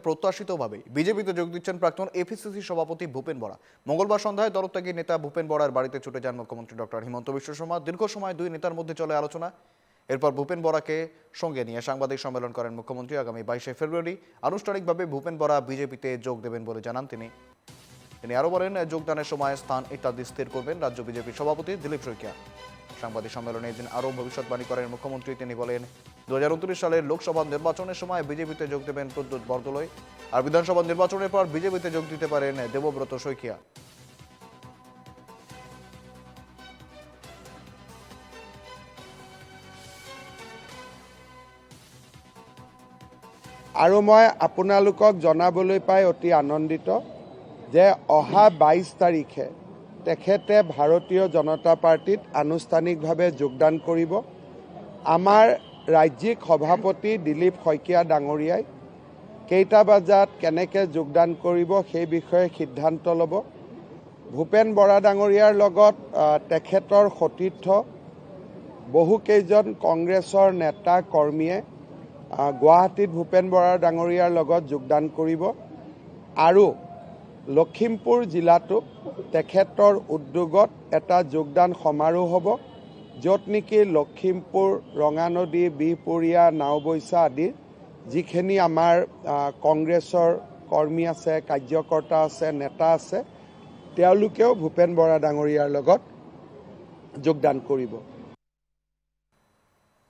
প্রত্যাশিতভাবে বিজেপিতে যোগ দিচ্ছেন প্রাক্তন এফিসিসি সভাপতি ভূপেন বরা। মঙ্গলবার সন্ধ্যায় দলত্যাগী নেতা ভূপেন বরার বাড়িতে ছুটে যান মুখ্যমন্ত্রী ডক্টর হিমন্ত বিশ্ব শর্মা। দীর্ঘ সময় দুই নেতার মধ্যে চলে আলোচনা। এরপর ভূপেন বরাকে সঙ্গে নিয়ে সাংবাদিক সম্মেলন করেন মুখ্যমন্ত্রী। আগামী 22শে ফেব্রুয়ারি আনুষ্ঠানিকভাবে ভূপেন বরা বিজেপিতে যোগ দেবেন বলে জানান তিনি আরও বলেন, যোগদানের সময় স্থান ইত্যাদি স্থির করবেন রাজ্য বিজেপি সভাপতি দিলীপ শইকিয়া। সাংবাদিক সম্মেলনে এদিন আরও ভবিষ্যৎবাণী করেন মুখ্যমন্ত্রী। তিনি বলেন, 2029 সালের লোকসভা নির্বাচনের সময় বিজেপিতে যোগ দেবেন প্রদ্যুৎ বরদলৈ, আর বিধানসভা নির্বাচনের পর বিজেপিতে যোগ দিতে পারেন দেবব্রত শইকিয়া। আৰু মই আপোনালোকক জনাবলৈ পাই অতি আনন্দিত যে অহা 22 তাৰিখে তেখেতে ভাৰতীয় জনতা পাৰ্টিত আনুষ্ঠানিকভাৱে যোগদান কৰিব। আমাৰ ৰাজ্যিক সভাপতি দিলীপ শইকীয়া ডাঙৰীয়াই কেইটা বজাত কেনেকৈ যোগদান কৰিব সেই বিষয়ে সিদ্ধান্ত ল'ব। ভূপেন বৰা ডাঙৰীয়াৰ লগত তেখেতৰ সতীৰ্থ বহুকেইজন কংগ্ৰেছৰ নেতা কৰ্মীয়ে গুৱাহাটীত ভূপেন বৰা ডাঙৰীয়াৰ লগত যোগদান কৰিব আৰু লখিমপুৰ জিলাতো তেখেতৰ উদ্যোগত এটা যোগদান সমাৰোহ হ'ব, য'ত নেকি লখিমপুৰ, ৰঙানদী, বিহপুৰীয়া, নাওবৈচা আদি যিখিনি আমাৰ কংগ্ৰেছৰ কৰ্মী আছে, কাৰ্যকৰ্তা আছে, নেতা আছে, তেওঁলোকেও ভূপেন বৰা ডাঙৰীয়াৰ লগত যোগদান কৰিব।